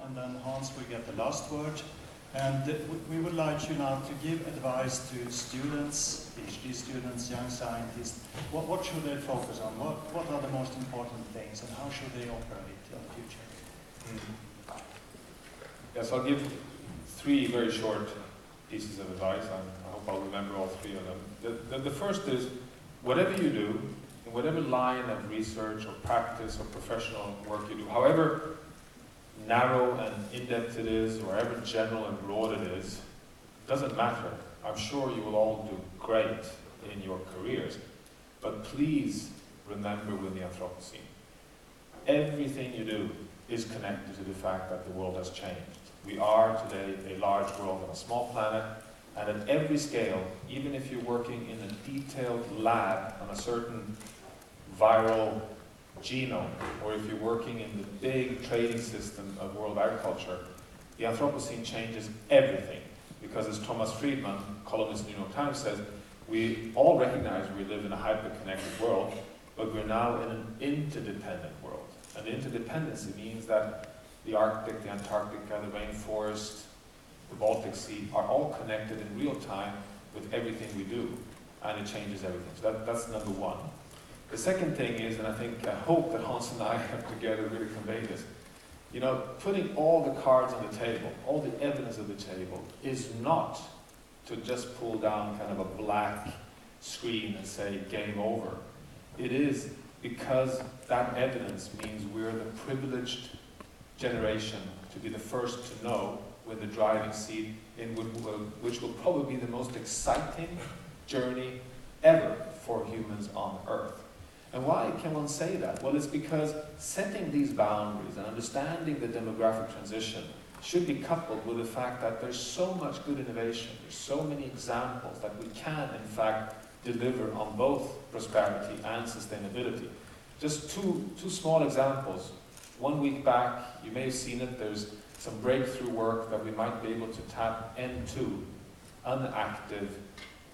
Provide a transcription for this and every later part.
and then Hans will get the last word. And we would like you now to give advice to students, PhD students, young scientists. What should they focus on? What are the most important things, and how should they operate in the future? Yes, I'll give 3 very short pieces of advice, and I hope I'll remember all 3 of them. The first is, whatever you do, in whatever line of research or practice or professional work you do, however narrow and in-depth it is, or however general and broad it is, doesn't matter. I'm sure you will all do great in your careers, but please remember with the Anthropocene, everything you do is connected to the fact that the world has changed. We are today a large world on a small planet, and at every scale, even if you're working in a detailed lab on a certain viral genome, or if you're working in the big trading system of world agriculture, the Anthropocene changes everything. Because as Thomas Friedman, columnist in the New York Times, says, we all recognize we live in a hyper-connected world, but we're now in an interdependent world. And interdependency means that the Arctic, the Antarctica, the rainforest, the Baltic Sea are all connected in real time with everything we do, and it changes everything. So that's number one. The second thing is, and I hope that Hans and I have together really conveyed this, you know, putting all the cards on the table, all the evidence on the table, is not to just pull down kind of a black screen and say game over. It is because that evidence means we're the privileged generation to be the first to know with the driving seat in which will probably be the most exciting journey ever for humans on Earth. And why can one say that? Well, it's because setting these boundaries and understanding the demographic transition should be coupled with the fact that there's so much good innovation, there's so many examples that we can, in fact, deliver on both prosperity and sustainability. Just two small examples. 1 week back, you may have seen it, there's some breakthrough work that we might be able to tap N2, unactive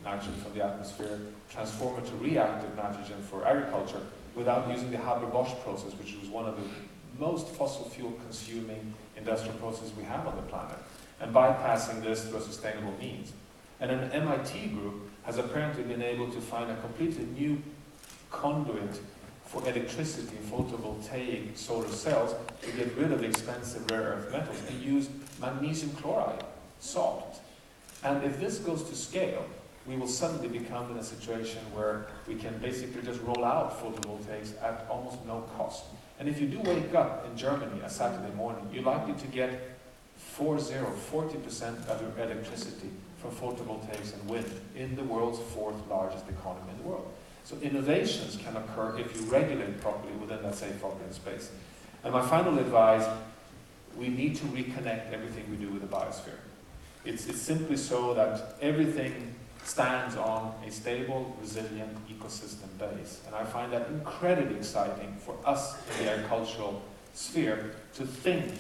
nitrogen from the atmosphere, transform it to reactive nitrogen for agriculture without using the Haber-Bosch process, which was one of the most fossil fuel consuming industrial processes we have on the planet, and bypassing this through a sustainable means. And an MIT group has apparently been able to find a completely new conduit for electricity in photovoltaic solar cells to get rid of the expensive rare earth metals and use magnesium chloride, salt. And if this goes to scale, we will suddenly become in a situation where we can basically just roll out photovoltaics at almost no cost. And if you do wake up in Germany a Saturday morning, you're likely to get 40% of your electricity from photovoltaics and wind in the world's 4th largest economy in the world. So innovations can occur if you regulate properly within that safe operating space. And my final advice, we need to reconnect everything we do with the biosphere. It's simply so that everything stands on a stable, resilient ecosystem base. And I find that incredibly exciting for us in the agricultural sphere to think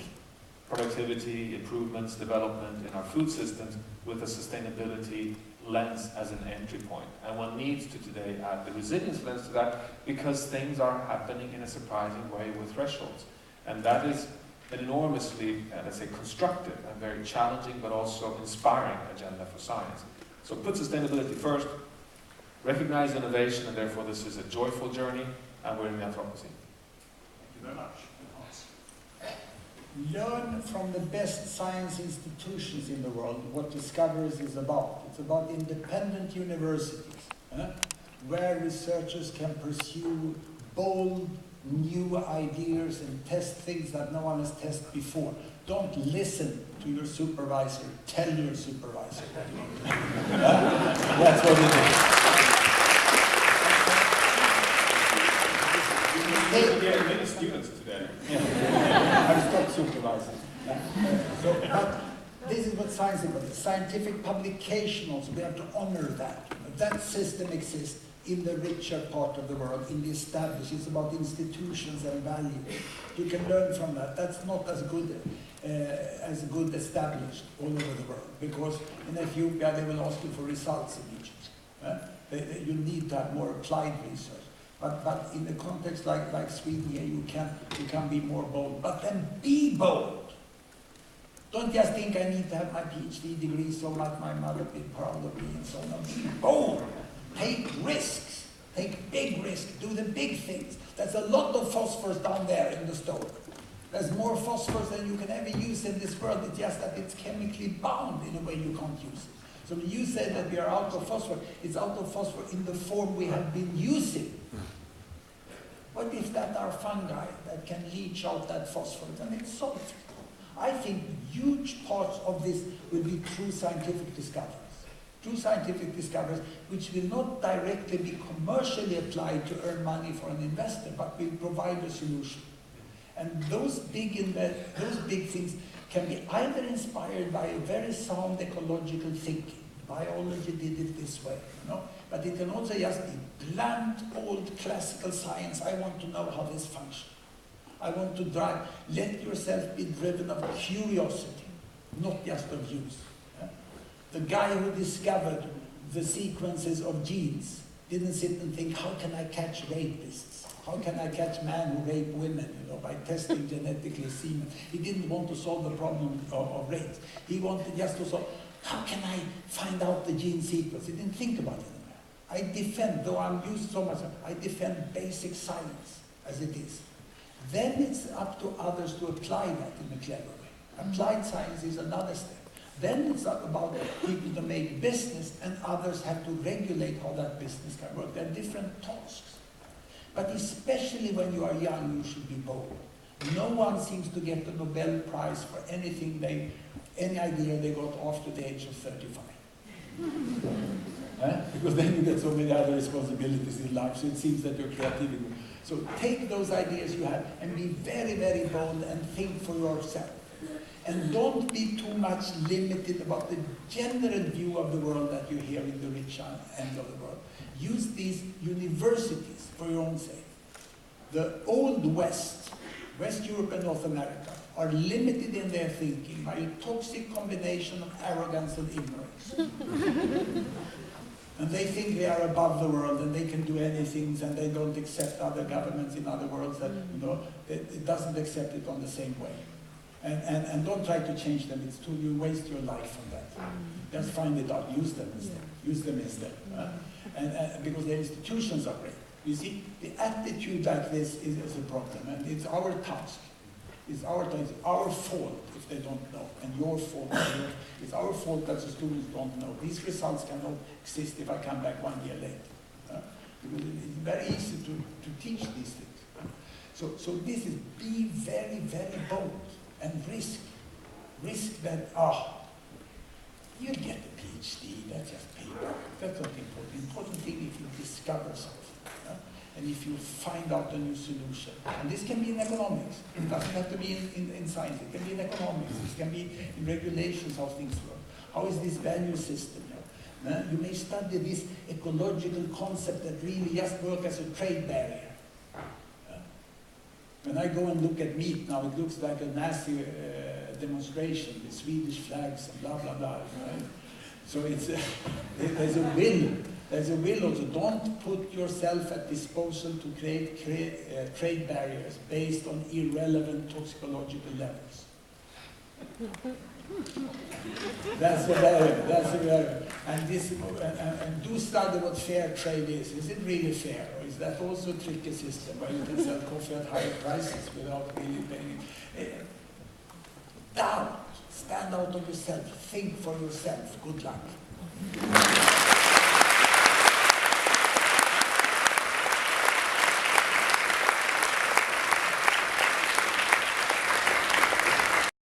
productivity, improvements, development in our food systems with a sustainability lens as an entry point. And one needs to today add the resilience lens to that because things are happening in a surprising way with thresholds. And that is an enormously, let's say, constructive and very challenging but also inspiring agenda for science. So put sustainability first, recognize innovation, and therefore this is a joyful journey, and we're in the Anthropocene. Thank you very much. Hans. Learn from the best science institutions in the world what Discoveries is about. It's about independent universities, where researchers can pursue bold, new ideas and test things that no one has tested before. Don't listen to your supervisor, tell your supervisor. That's what it is. Yeah, many students today. I stopped supervising. But this is what science is about. Scientific publication also, we have to honor that. That system exists in the richer part of the world, in the established. It's about institutions and values. You can learn from that. That's not as good established all over the world, because in Ethiopia they will ask you for results in Egypt. You need to have more applied research. But in a context like Sweden here, you can be more bold. But then be bold. don't just think I need to have my PhD degree so much my mother will be proud of me and so on. Be bold. Take risks. Take big risks. Do the big things. There's a lot of phosphorus down there in the stove. There's more phosphorus than you can ever use in this world. It's just that it's chemically bound in a way you can't use it. So when you say that we are out of phosphorus, it's out of phosphorus in the form we have been using. What if that are fungi that can leach out that phosphorus and it's solved? I think huge parts of this will be true scientific discoveries. True scientific discoveries which will not directly be commercially applied to earn money for an investor, but will provide a solution. And those big things can be either inspired by a very sound ecological thinking. Biology did it this way, you know? But it can also just be blunt, old classical science. I want to know how this functions. I want to drive. Let yourself be driven of curiosity, not just of use. Yeah? The guy who discovered the sequences of genes didn't sit and think, how can I catch rapists? How can I catch men who rape women, you know, by testing genetically semen? He didn't want to solve the problem of rape. He wanted just to solve, how can I find out the gene sequence? He didn't think about it anymore. I defend, though I'm used so much, I defend basic science as it is. Then it's up to others to apply that in a clever way. Applied science is another step. Then it's up about people to make business, and others have to regulate how that business can work. There are different tasks. But especially when you are young, you should be bold. No one seems to get the Nobel Prize for anything any idea they got after the age of 35. Because then you get so many other responsibilities in life, so it seems that your creativity. So take those ideas you have and be very, very bold and think for yourself. And don't be too much limited about the general view of the world that you hear in the rich end of the world. Use these universities for your own sake. The old West, West Europe and North America, are limited in their thinking by a toxic combination of arrogance and ignorance. And they think they are above the world and they can do anything, and they don't accept other governments in other worlds that, you know, it doesn't accept it on the same way. And don't try to change them. It's too, you waste your life on that. Just find it out. Use them instead. Use them instead. And because their institutions are great. You see, the attitude like this is a problem, and it's our task. It's our fault if they don't know, and your fault. It's our fault that the students don't know. These results cannot exist if I come back 1 year later. Because it's very easy to teach these things. So this is, be very, very bold and risk. Risk that, you'll get a PhD, that's just paper. That's not important. The important thing if you discover something. And if you find out a new solution. And this can be in economics. It doesn't have to be in science. It can be in economics. It can be in regulations, how things work. How is this value system? You may study this ecological concept that really just works as a trade barrier. When I go and look at meat now, it looks like a Nazi demonstration with Swedish flags and blah, blah, blah. Right? So it's there's a will. There's a will also. Don't put yourself at disposal to create trade barriers based on irrelevant toxicological levels. That's a barrier. That's a barrier. And do study what fair trade is. Is it really fair? Or is that also a tricky system where you can sell coffee at higher prices without really paying? Doubt. Stand out of yourself. Think for yourself. Good luck.